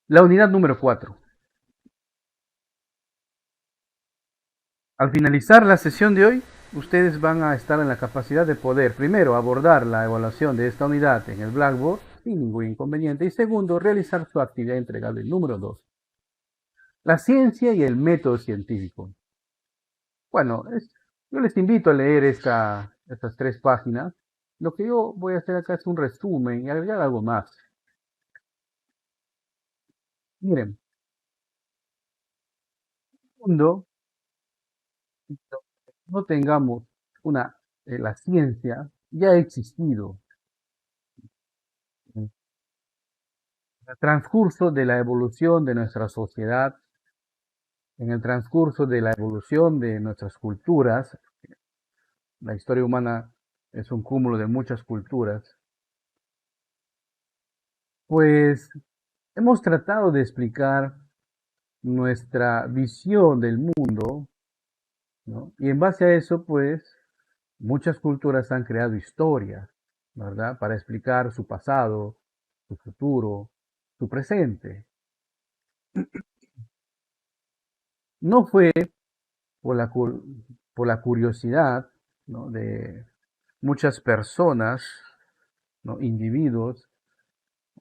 La unidad número 4. Al finalizar la sesión de hoy, ustedes van a estar en la capacidad de poder, primero, abordar la evaluación de esta unidad en el Blackboard sin ningún inconveniente y segundo, realizar su actividad entregable número 2. La ciencia y el método científico. Bueno, yo les invito a leer estas 3 páginas. Lo que yo voy a hacer acá es un resumen y agregar algo más. Miren, mundo, no tengamos la ciencia ya ha existido en el transcurso de la evolución de nuestra sociedad, en el transcurso de la evolución de nuestras culturas. La historia humana es un cúmulo de muchas culturas. Pues hemos tratado de explicar nuestra visión del mundo, ¿no? Y en base a eso, pues, muchas culturas han creado historias, ¿verdad? Para explicar su pasado, su futuro, su presente. No fue por por la curiosidad, ¿no? De muchas personas, ¿no? Individuos,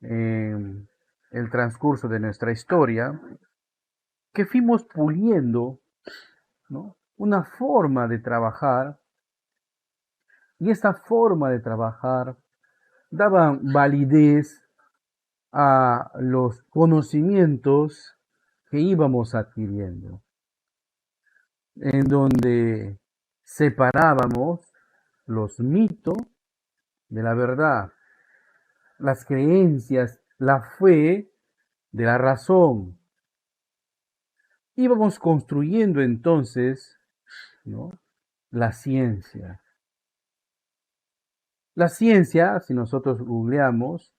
en el transcurso de nuestra historia, que fuimos puliendo, ¿no? Una forma de trabajar, y esa forma de trabajar daba validez a los conocimientos que íbamos adquiriendo, en donde separábamos los mitos de la verdad, las creencias, la fe de la razón. Íbamos construyendo entonces, ¿no? La ciencia. La ciencia, si nosotros googleamos,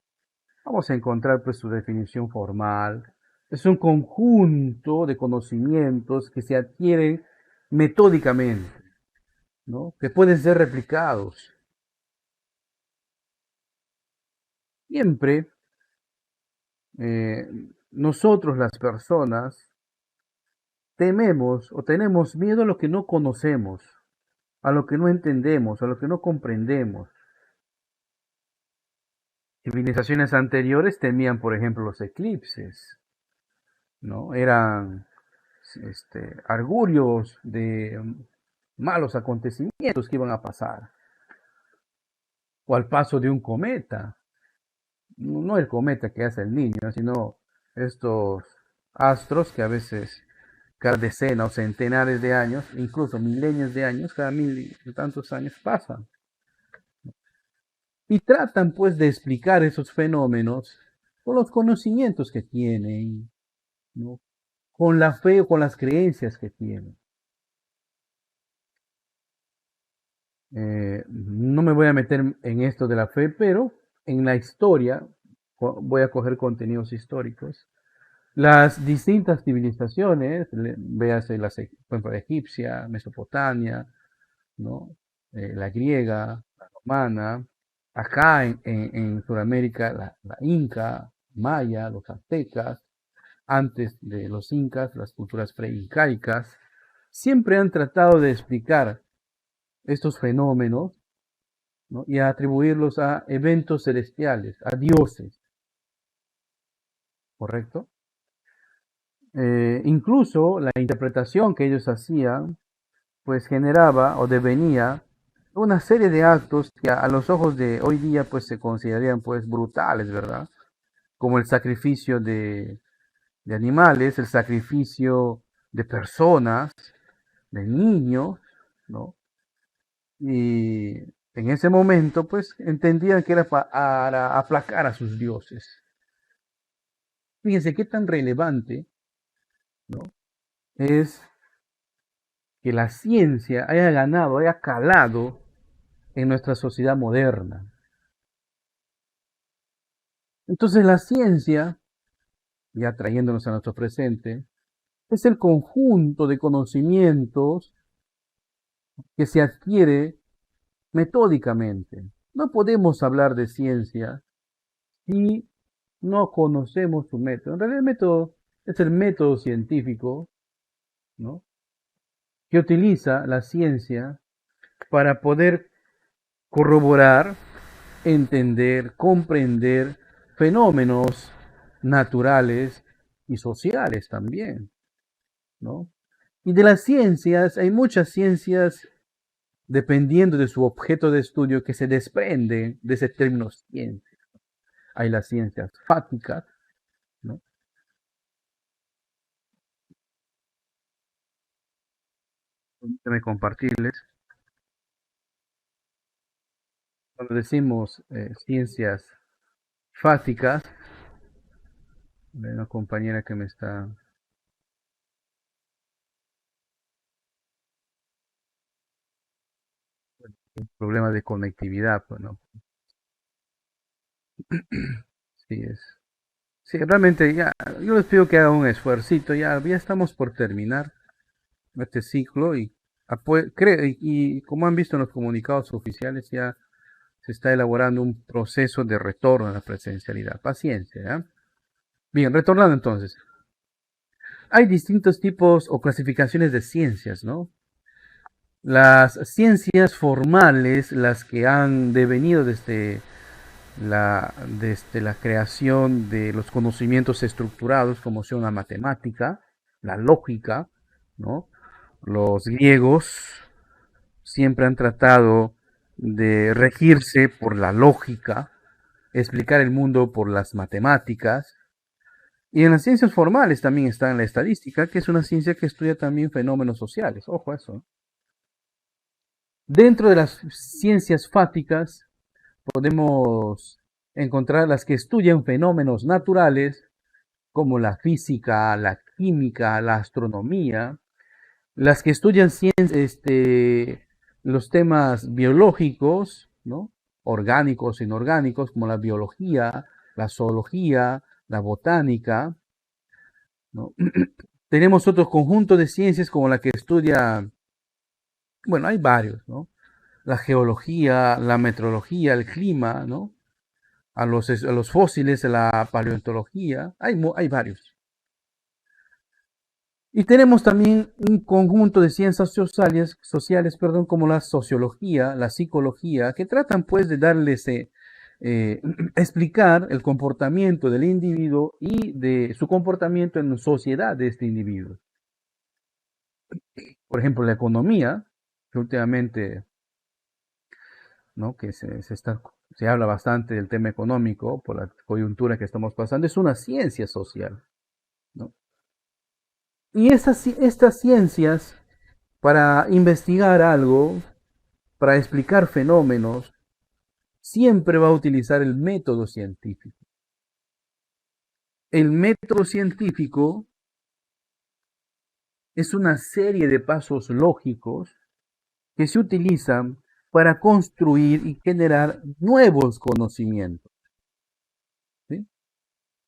vamos a encontrar pues su definición formal. Es un conjunto de conocimientos que se adquieren metódicamente, ¿no? Que pueden ser replicados. Siempre eh, nosotros las personas tememos o tenemos miedo a lo que no conocemos, a lo que no entendemos, a lo que no comprendemos. Civilizaciones anteriores temían, por ejemplo, los eclipses, ¿no? Eran argurios de malos acontecimientos que iban a pasar, o al paso de un cometa, no el cometa que hace el niño, sino estos astros que a veces cada decena o centenares de años, incluso milenios de años, cada mil y tantos años pasan. Y tratan pues de explicar esos fenómenos con los conocimientos que tienen, ¿no? Con la fe o con las creencias que tienen. No me voy a meter en esto de la fe, pero en la historia voy a coger contenidos históricos. Las distintas civilizaciones, véase por ejemplo, egipcia, Mesopotamia, ¿no? La griega, la romana, acá en Sudamérica, la inca, maya, los aztecas, antes de los incas, las culturas preincaicas, siempre han tratado de explicar estos fenómenos, ¿no? Y a atribuirlos a eventos celestiales, a dioses, ¿correcto? Incluso la interpretación que ellos hacían, pues generaba o devenía una serie de actos que a los ojos de hoy día pues se considerarían pues brutales, ¿verdad? Como el sacrificio de animales, el sacrificio de personas, de niños, ¿no? Y en ese momento pues entendían que era para aplacar a sus dioses. Fíjense qué tan relevante, ¿no? Es que la ciencia haya ganado, haya calado en nuestra sociedad moderna. Entonces la ciencia, ya trayéndonos a nuestro presente, es el conjunto de conocimientos que se adquiere metódicamente. No podemos hablar de ciencia si no conocemos su método. En realidad el método es el método científico, ¿no? Que utiliza la ciencia para poder corroborar, entender, comprender fenómenos naturales y sociales también, ¿no? Y de las ciencias, hay muchas ciencias, dependiendo de su objeto de estudio, que se desprenden de ese término ciencia. Hay las ciencias fácticas, ¿no? Permítame compartirles. Cuando decimos ciencias fácticas, hay una compañera que me está problemas de conectividad, pues, ¿no? Sí es. Sí, realmente ya, yo les pido que hagan un esfuercito, ya estamos por terminar este ciclo y como han visto en los comunicados oficiales, ya se está elaborando un proceso de retorno a la presencialidad. Paciencia, ¿ya? Bien, retornando entonces. Hay distintos tipos o clasificaciones de ciencias, ¿no? Las ciencias formales, las que han devenido desde la creación de los conocimientos estructurados, como son la matemática, la lógica, ¿no? Los griegos siempre han tratado de regirse por la lógica, explicar el mundo por las matemáticas. Y en las ciencias formales también está la estadística, que es una ciencia que estudia también fenómenos sociales. Ojo a eso. Dentro de las ciencias fáticas podemos encontrar las que estudian fenómenos naturales, como la física, la química, la astronomía, las que estudian los temas biológicos, ¿no? Orgánicos, inorgánicos, como la biología, la zoología, la botánica, ¿no? Tenemos otro conjunto de ciencias como la que estudia, bueno, hay varios, ¿no? La geología, la meteorología, el clima, ¿no? A los fósiles, la paleontología, hay varios. Y tenemos también un conjunto de ciencias sociales, como la sociología, la psicología, que tratan pues de darles, explicar el comportamiento del individuo y de su comportamiento en la sociedad de este individuo. Por ejemplo, la economía, que últimamente, ¿no? que se habla bastante del tema económico por la coyuntura que estamos pasando, es una ciencia social, ¿no? Y estas ciencias, para investigar algo, para explicar fenómenos, siempre va a utilizar el método científico. El método científico es una serie de pasos lógicos que se utilizan para construir y generar nuevos conocimientos, ¿sí?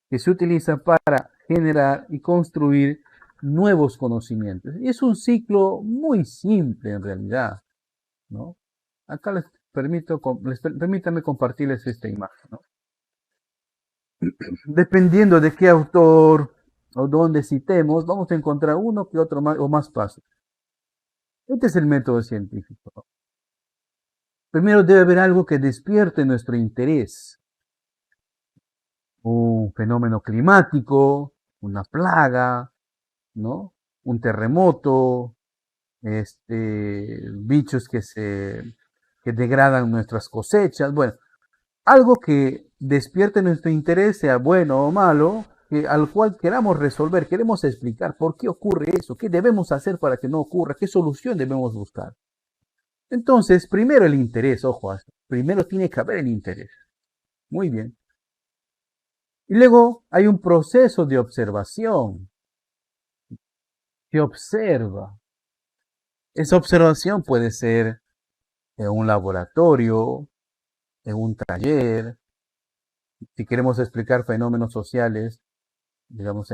Que se utiliza para generar y construir nuevos conocimientos. Y es un ciclo muy simple en realidad, ¿no? Acá permítanme compartirles esta imagen, ¿no? Dependiendo de qué autor o dónde citemos, vamos a encontrar uno que otro más o más pasos. Este es el método científico, ¿no? Primero debe haber algo que despierte nuestro interés. Un fenómeno climático, una plaga, ¿no? Un terremoto, bichos que degradan nuestras cosechas. Bueno, algo que despierte nuestro interés, sea bueno o malo, al cual queramos resolver, queremos explicar por qué ocurre eso, qué debemos hacer para que no ocurra, qué solución debemos buscar. Entonces, primero el interés, ojo, primero tiene que haber el interés. Muy bien. Y luego hay un proceso de observación. Se observa. Esa observación puede ser en un laboratorio, en un taller, si queremos explicar fenómenos sociales, digamos,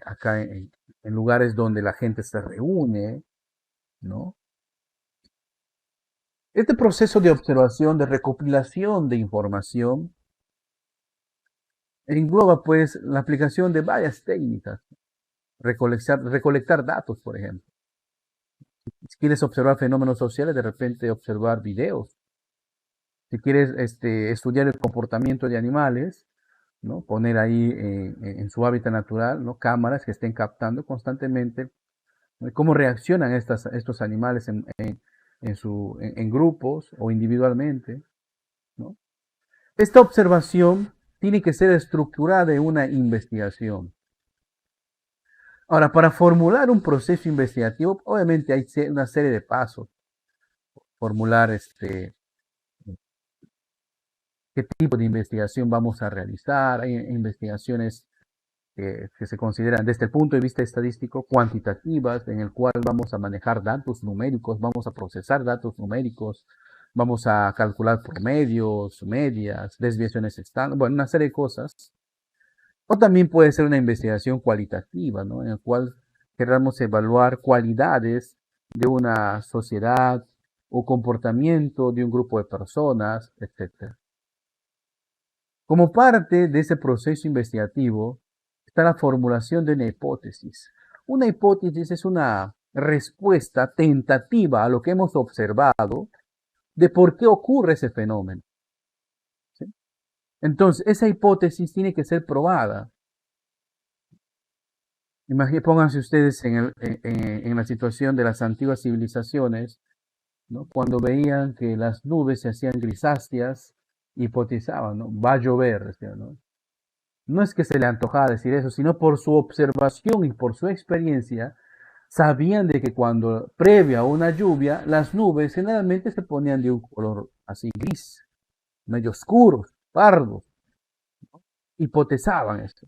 acá en lugares donde la gente se reúne, ¿no? Este proceso de observación, de recopilación de información, engloba pues la aplicación de varias técnicas, recolectar datos, por ejemplo. Si quieres observar fenómenos sociales, de repente observar videos. Si quieres estudiar el comportamiento de animales, ¿no? Poner ahí en su hábitat natural, ¿no? Cámaras que estén captando constantemente, ¿no? Cómo reaccionan estos animales en grupos o individualmente, ¿no? Esta observación tiene que ser estructurada en una investigación. Ahora, para formular un proceso investigativo, obviamente hay una serie de pasos. Formular qué tipo de investigación vamos a realizar. Hay investigaciones que se consideran desde el punto de vista estadístico cuantitativas, en el cual vamos a manejar datos numéricos, vamos a procesar datos numéricos, vamos a calcular promedios, medias, desviaciones estándar, bueno, una serie de cosas. O también puede ser una investigación cualitativa, ¿no? En la cual queramos evaluar cualidades de una sociedad o comportamiento de un grupo de personas, etc. Como parte de ese proceso investigativo está la formulación de una hipótesis. Una hipótesis es una respuesta tentativa a lo que hemos observado de por qué ocurre ese fenómeno. ¿Sí? Entonces, esa hipótesis tiene que ser probada. Pónganse ustedes en la situación de las antiguas civilizaciones, ¿no? Cuando veían que las nubes se hacían grisáceas, hipotizaban, ¿no? Va a llover, decían, ¿no? No es que se le antojaba decir eso, sino por su observación y por su experiencia, sabían de que cuando previa a una lluvia, las nubes generalmente se ponían de un color así gris, medio oscuros, pardos. Hipotezaban esto.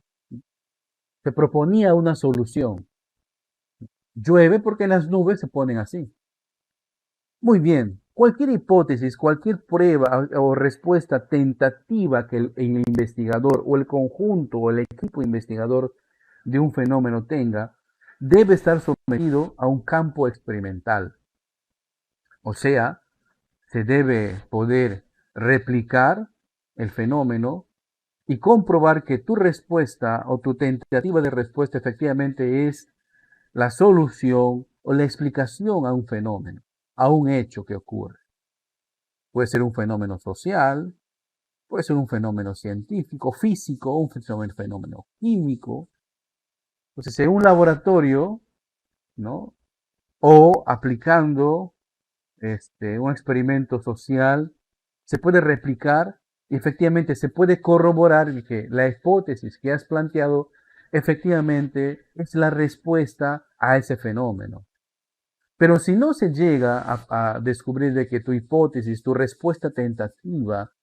Se proponía una solución. Llueve porque las nubes se ponen así. Muy bien, cualquier hipótesis, cualquier prueba o respuesta tentativa que el investigador o el conjunto o el equipo investigador de un fenómeno tenga, debe estar sometido a un campo experimental. O sea, se debe poder replicar el fenómeno y comprobar que tu respuesta o tu tentativa de respuesta efectivamente es la solución o la explicación a un fenómeno, a un hecho que ocurre. Puede ser un fenómeno social, puede ser un fenómeno científico, físico, un fenómeno químico. Entonces, en un laboratorio, ¿no? O aplicando un experimento social, se puede replicar y efectivamente se puede corroborar que la hipótesis que has planteado efectivamente es la respuesta a ese fenómeno. Pero si no se llega a descubrir de que tu hipótesis, tu respuesta tentativa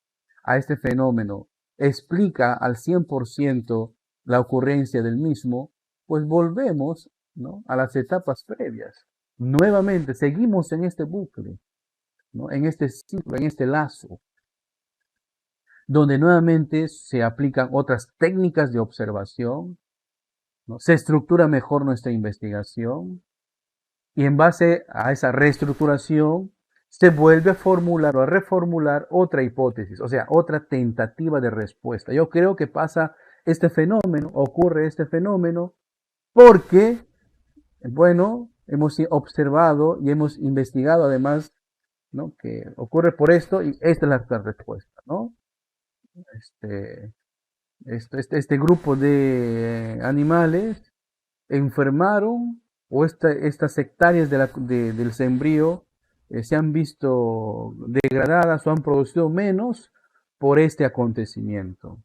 a este fenómeno explica al 100% la ocurrencia del mismo, pues volvemos, ¿no? A las etapas previas. Nuevamente, seguimos en este bucle, ¿no? En este ciclo, en este lazo, donde nuevamente se aplican otras técnicas de observación, ¿no? Se estructura mejor nuestra investigación, y en base a esa reestructuración se vuelve a formular o a reformular otra hipótesis, o sea, otra tentativa de respuesta. Yo creo que pasa este fenómeno, ocurre este fenómeno, porque, bueno, hemos observado y hemos investigado además, ¿no? Que ocurre por esto y esta es la respuesta, ¿no? Este, este grupo de animales enfermaron o estas hectáreas del sembrío se han visto degradadas o han producido menos por este acontecimiento,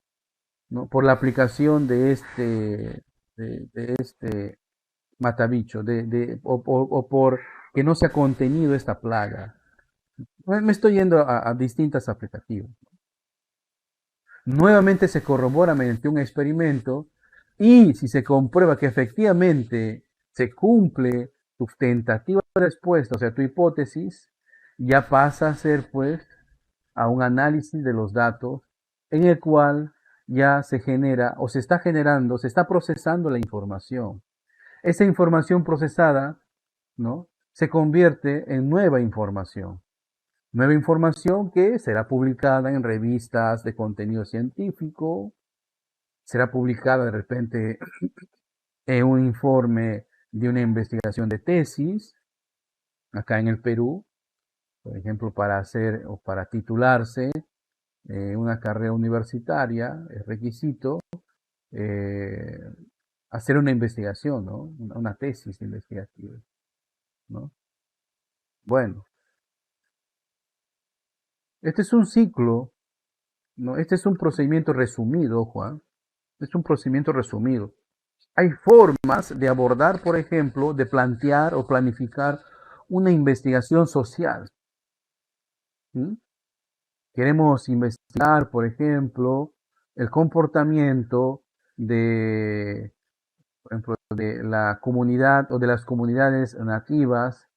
¿no? Por la aplicación de este matabicho, o por que no se ha contenido esta plaga. Me estoy yendo a distintas aplicativas. Nuevamente se corrobora mediante un experimento y si se comprueba que efectivamente se cumple tu tentativa de respuesta, o sea, tu hipótesis, ya pasa a ser pues a un análisis de los datos en el cual ya se genera o se está generando, se está procesando la información. Esa información procesada, ¿no? Se convierte en nueva información. Nueva información que será publicada en revistas de contenido científico, será publicada de repente en un informe de una investigación de tesis acá en el Perú, por ejemplo, para hacer o para titularse una carrera universitaria, es requisito eh, hacer una investigación, ¿no? Una tesis investigativa, ¿no? Bueno, este es un ciclo, ¿no? Este es un procedimiento resumido, Juan. Es un procedimiento resumido. Hay formas de abordar, por ejemplo, de plantear o planificar una investigación social. ¿Sí? Queremos investigar, por ejemplo, el comportamiento de, por ejemplo, de la comunidad o de las comunidades nativas,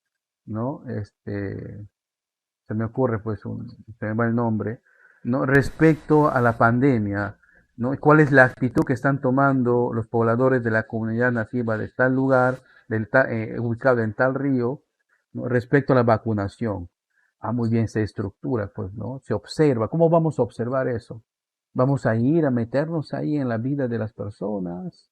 ¿no? Se me ocurre, pues, se me va el nombre, ¿no? Respecto a la pandemia, ¿no? ¿Cuál es la actitud que están tomando los pobladores de la comunidad nativa de tal lugar, ubicado en tal río, ¿no? Respecto a la vacunación? Ah, muy bien, se estructura, pues, ¿no? Se observa. ¿Cómo vamos a observar eso? Vamos a ir a meternos ahí en la vida de las personas,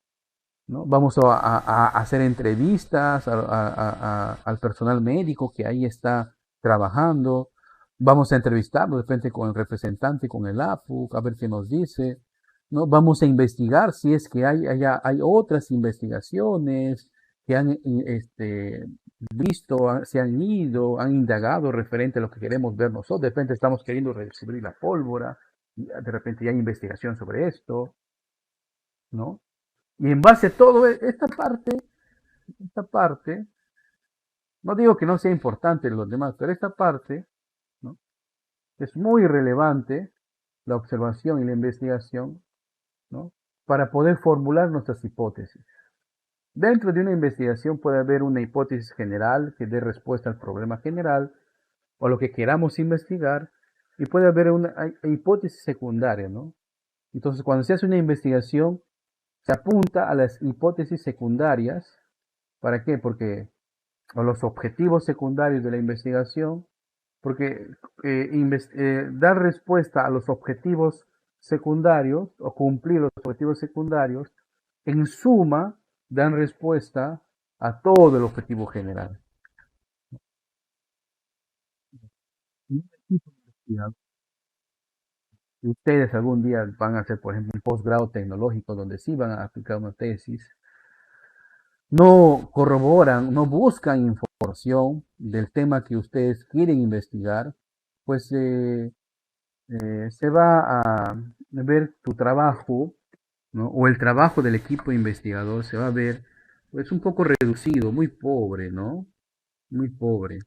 ¿no? Vamos a hacer entrevistas al personal médico que ahí está trabajando. Vamos a entrevistarlo de frente con el representante, con el APU, a ver qué nos dice, ¿no? Vamos a investigar si es que hay otras investigaciones que han visto, se han ido, han indagado referente a lo que queremos ver nosotros. De repente estamos queriendo redescubrir la pólvora, de repente ya hay investigación sobre esto, ¿no? Y en base a todo esta parte, no digo que no sea importante los demás, pero esta parte, ¿no? Es muy relevante, la observación y la investigación, ¿no? Para poder formular nuestras hipótesis. Dentro de una investigación puede haber una hipótesis general que dé respuesta al problema general o lo que queramos investigar, y puede haber una hipótesis secundaria, ¿no? Entonces, cuando se hace una investigación, se apunta a las hipótesis secundarias. ¿Para qué? Porque o los objetivos secundarios de la investigación, porque dar respuesta a los objetivos secundarios o cumplir los objetivos secundarios, en suma, dan respuesta a todo el objetivo general. Si ustedes algún día van a hacer, por ejemplo, un posgrado tecnológico donde sí van a aplicar una tesis, no corroboran, no buscan información del tema que ustedes quieren investigar, pues se va a ver tu trabajo, ¿no? O el trabajo del equipo investigador se va a ver pues un poco reducido, muy pobre, ¿no? Muy pobre.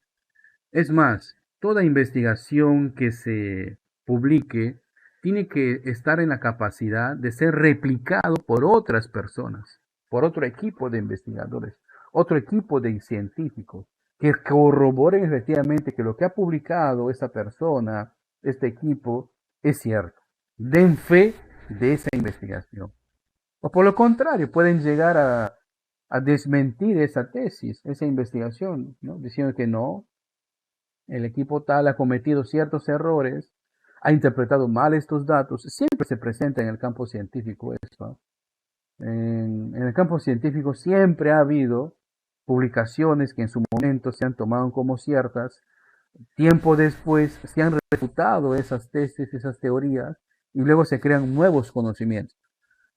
Es más, toda investigación que se publique tiene que estar en la capacidad de ser replicado por otras personas, por otro equipo de investigadores, otro equipo de científicos, que corroboren efectivamente que lo que ha publicado esta persona, este equipo, es cierto. Den fe de esa investigación. O por lo contrario, pueden llegar a desmentir esa tesis, esa investigación, ¿no? Diciendo que no, el equipo tal ha cometido ciertos errores, ha interpretado mal estos datos. Siempre se presenta en el campo científico esto. En el campo científico siempre ha habido publicaciones que en su momento se han tomado como ciertas, tiempo después se han refutado esas tesis, esas teorías, y luego se crean nuevos conocimientos.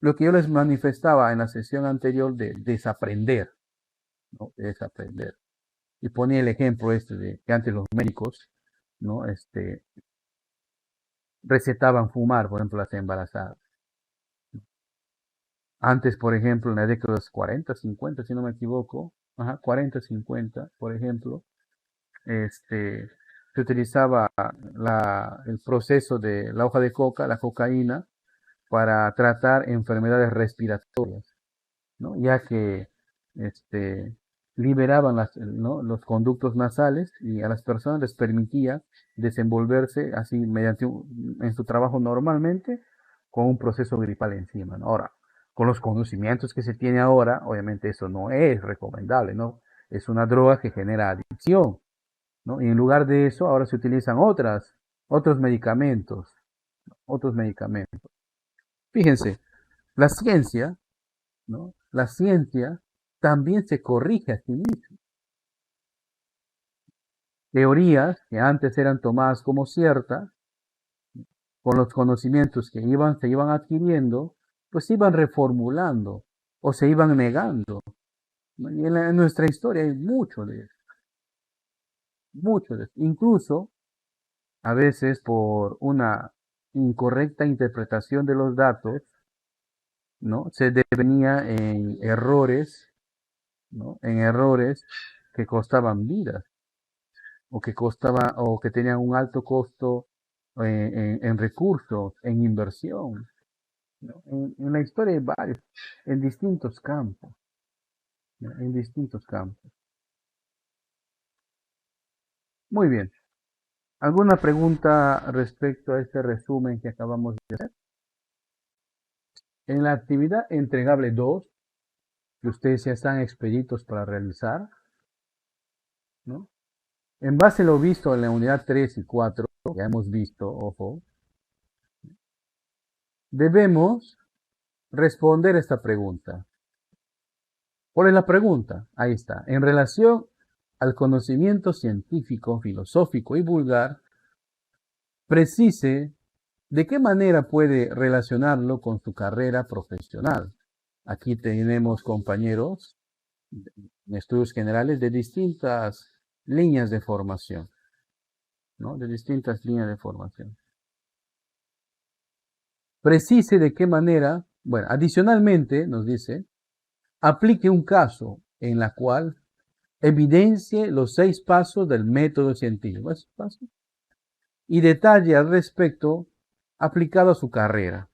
Lo que yo les manifestaba en la sesión anterior de desaprender, ¿no? Desaprender. Y ponía el ejemplo de que antes los médicos, ¿no? Recetaban fumar, por ejemplo, las embarazadas. Antes, por ejemplo, en la década de los 40, 50, si no me equivoco, ajá, 40, 50, por ejemplo, se utilizaba el proceso de la hoja de coca, la cocaína, para tratar enfermedades respiratorias, ¿no? Ya que este, liberaban ¿no? los conductos nasales y a las personas les permitía desenvolverse así en su trabajo normalmente con un proceso gripal encima, ¿no? Ahora, con los conocimientos que se tiene ahora, obviamente eso no es recomendable, ¿no? Es una droga que genera adicción, ¿no? Y en lugar de eso, ahora se utilizan otros medicamentos, otros medicamentos. Fíjense, La ciencia, ¿no? La ciencia también se corrige a sí misma. Teorías que antes eran tomadas como ciertas, con los conocimientos que se iban adquiriendo, pues se iban reformulando o se iban negando. ¿No? Y en nuestra historia hay mucho de eso, mucho de eso. Incluso, a veces por una incorrecta interpretación de los datos, ¿no? Se devenía en errores, ¿no? En errores que costaban vidas o que tenían un alto costo en recursos, en inversión. ¿No? En la historia hay varios, en distintos campos, ¿no? En distintos campos. Muy bien. ¿Alguna pregunta respecto a este resumen que acabamos de hacer? En la actividad entregable 2, que ustedes ya están expeditos para realizar, ¿no? En base a lo visto en la unidad 3 y 4, ya hemos visto, ojo, debemos responder esta pregunta. ¿Cuál es la pregunta? Ahí está. En relación al conocimiento científico, filosófico y vulgar, precise de qué manera puede relacionarlo con su carrera profesional. Aquí tenemos compañeros en estudios generales de distintas líneas de formación, ¿no? De distintas líneas de formación. Precise de qué manera, bueno, adicionalmente nos dice, aplique un caso en la cual evidencie los 6 pasos del método científico. ¿Esos pasos? Y detalle al respecto aplicado a su carrera.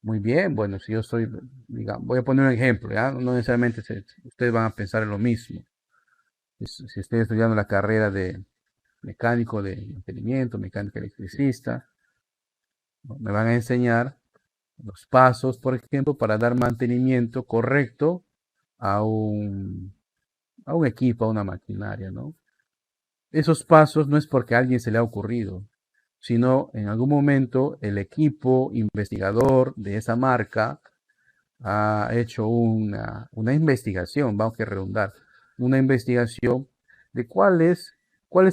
Muy bien, bueno, si yo soy, digamos, voy a poner un ejemplo, ¿ya? No necesariamente ustedes van a pensar en lo mismo. Si estoy estudiando la carrera de mecánico de mantenimiento, mecánico electricista, ¿no? Me van a enseñar los pasos, por ejemplo, para dar mantenimiento correcto a a un equipo, a una maquinaria, ¿no? Esos pasos no es porque a alguien se le ha ocurrido, sino en algún momento el equipo investigador de esa marca ha hecho una investigación, vamos a redundar, una investigación de cuál es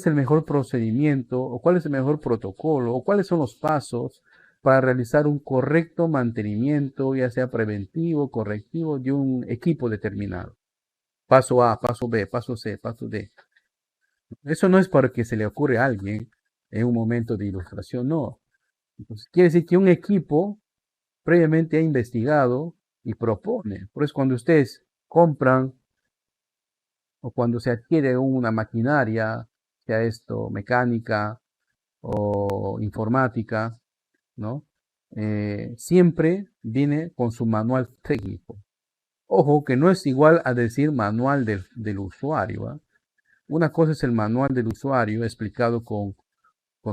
el mejor procedimiento o cuál es el mejor protocolo o cuáles son los pasos para realizar un correcto mantenimiento, ya sea preventivo, correctivo, de un equipo determinado. Paso A, paso B, paso C, paso D. Eso no es porque se le ocurre a alguien en un momento de ilustración, no. Entonces, quiere decir que un equipo previamente ha investigado y propone. Por eso cuando ustedes compran o cuando se adquiere una maquinaria, sea esto mecánica o informática, ¿no? Siempre viene con su manual técnico. Ojo, que no es igual a decir manual del usuario. ¿Eh? Una cosa es el manual del usuario explicado con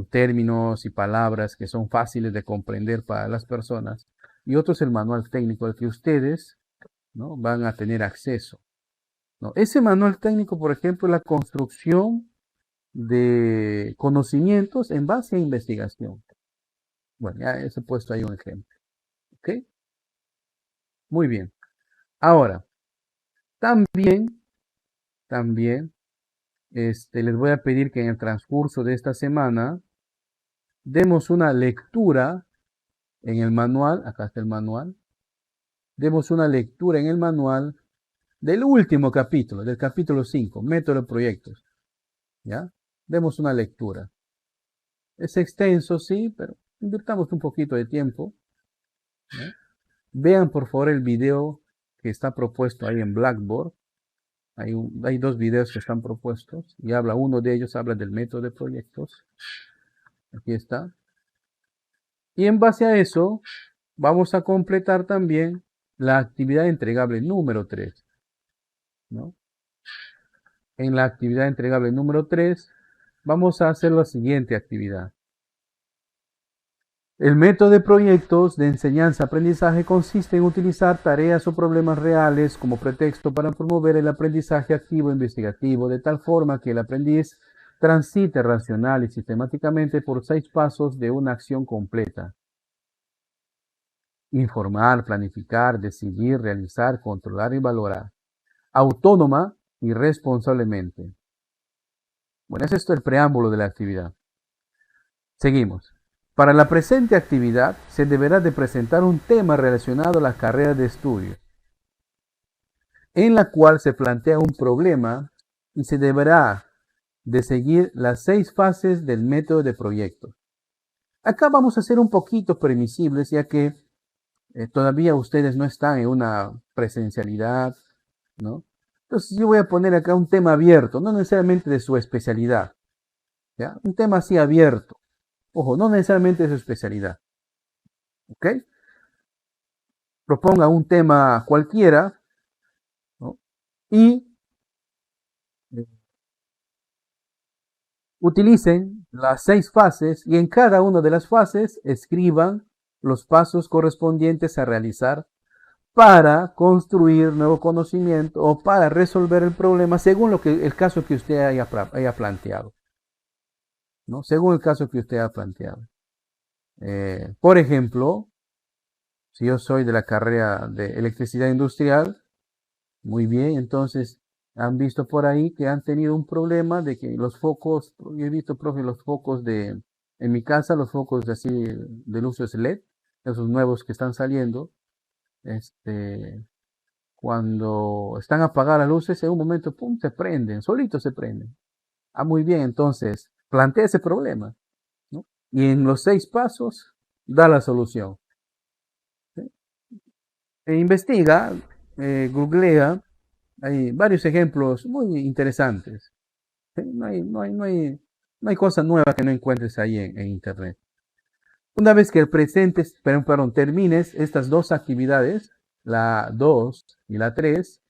términos y palabras que son fáciles de comprender para las personas. Y otro es el manual técnico al que ustedes, ¿no? Van a tener acceso. ¿No? Ese manual técnico, por ejemplo, es la construcción de conocimientos en base a investigación. Bueno, ya he puesto ahí un ejemplo. ¿Ok? Muy bien. Ahora, también, les voy a pedir que en el transcurso de esta semana demos una lectura en el manual, acá está el manual, demos una lectura en el manual del último capítulo, del capítulo 5, método de proyectos. ¿Ya? Demos una lectura. Es extenso, sí, pero invirtamos un poquito de tiempo. ¿No? Vean por favor el video que está propuesto ahí en Blackboard. Hay 2 videos que están propuestos y uno de ellos habla del método de proyectos. Aquí está. Y en base a eso, vamos a completar también la actividad entregable número 3. ¿No? En la actividad entregable número 3, vamos a hacer la siguiente actividad. El método de proyectos de enseñanza-aprendizaje consiste en utilizar tareas o problemas reales como pretexto para promover el aprendizaje activo e investigativo, de tal forma que el aprendiz transite racional y sistemáticamente por 6 pasos de una acción completa. informar, planificar, decidir, realizar, controlar y valorar, autónoma y responsablemente. Bueno, es esto el preámbulo de la actividad. Seguimos. Para la presente actividad se deberá de presentar un tema relacionado a la carrera de estudio, en la cual se plantea un problema y se deberá de seguir las 6 fases del método de proyecto. Acá vamos a ser un poquito permisibles, ya que todavía ustedes no están en una presencialidad, ¿no? Entonces yo voy a poner acá un tema abierto, no necesariamente de su especialidad, ¿ya? Un tema así abierto. Ojo, no necesariamente de su especialidad, ¿ok? Proponga un tema cualquiera, ¿no? Y eh, utilicen las 6 fases y en cada una de las fases escriban los pasos correspondientes a realizar para construir nuevo conocimiento o para resolver el problema según el caso que usted haya planteado, ¿no? Según el caso que usted haya planteado. Por ejemplo, si yo soy de la carrera de electricidad industrial, muy bien, entonces han visto por ahí que han tenido un problema de que los focos, yo he visto, profe, los focos en mi casa, los focos así de luces LED, esos nuevos que están saliendo, este, cuando están apagadas las luces, en un momento, pum, se prenden, solitos se prenden. Ah, muy bien, entonces, plantea ese problema, ¿no? Y en los 6 pasos, da la solución. ¿Sí? E investiga, googlea, hay varios ejemplos muy interesantes. ¿Sí? No hay cosa nueva que no encuentres ahí en internet. Una vez que termines estas 2 actividades, la 2 y la 3,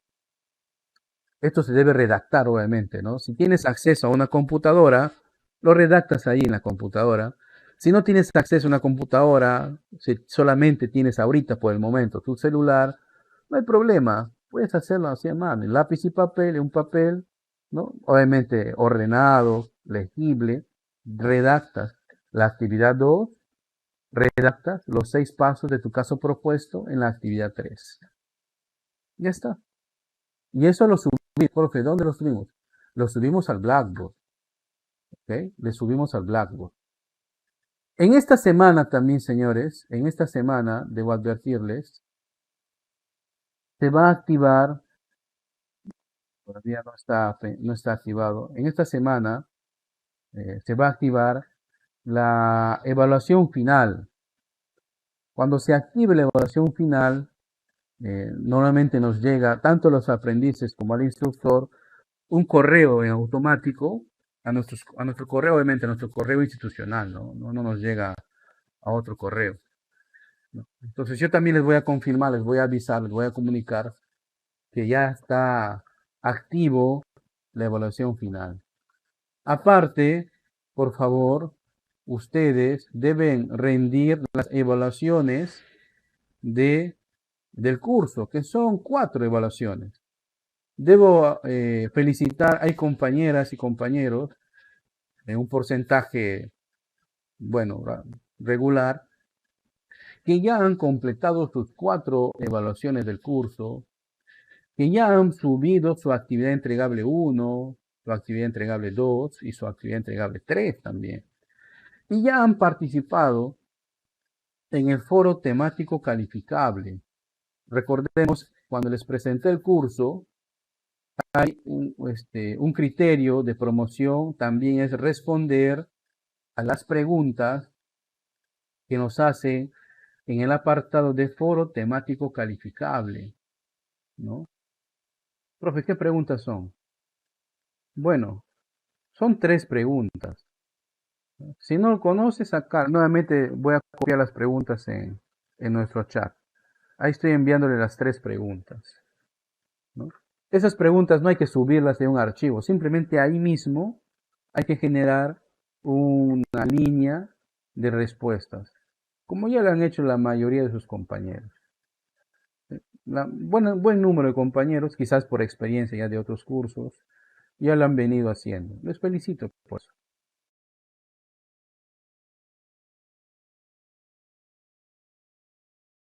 esto se debe redactar, obviamente, ¿no? Si tienes acceso a una computadora, lo redactas ahí en la computadora. Si no tienes acceso a una computadora, si solamente tienes ahorita por el momento tu celular, no hay problema. Puedes hacerlo así a mano, en lápiz y papel, en un papel, ¿no? Obviamente ordenado, legible. Redactas la actividad 2, redactas los 6 pasos de tu caso propuesto en la actividad 3. Ya está. Y eso lo subimos, profe, ¿dónde lo subimos? Lo subimos al Blackboard, ¿ok? Le subimos al Blackboard. En esta semana también, señores, en esta semana, debo advertirles, se va a activar, todavía no está activado, en esta semana se va a activar la evaluación final. Cuando se active la evaluación final, normalmente nos llega tanto a los aprendices como al instructor un correo en automático a nuestro correo, obviamente a nuestro correo institucional, ¿no? No nos llega a otro correo, ¿no? Entonces yo también les voy a confirmar, les voy a avisar, les voy a comunicar que ya está activo la evaluación final. Aparte, por favor, ustedes deben rendir las evaluaciones del curso, que son 4 evaluaciones. Debo felicitar, hay compañeras y compañeros en un porcentaje, bueno, regular, que ya han completado sus 4 evaluaciones del curso, que ya han subido su actividad entregable 1, su actividad entregable 2 y su actividad entregable 3 también. Y ya han participado en el foro temático calificable. Recordemos, cuando les presenté el curso, hay un criterio de promoción, también es responder a las preguntas que nos hacen en el apartado de foro temático calificable, ¿no? Profe, ¿qué preguntas son? Bueno, son 3 preguntas. Si no lo conoces, acá nuevamente voy a copiar las preguntas en nuestro chat. Ahí estoy enviándole las 3 preguntas, ¿no? Esas preguntas no hay que subirlas de un archivo, simplemente ahí mismo hay que generar una línea de respuestas, como ya lo han hecho la mayoría de sus compañeros. Buen número de compañeros, quizás por experiencia ya de otros cursos, ya lo han venido haciendo. Les felicito por eso.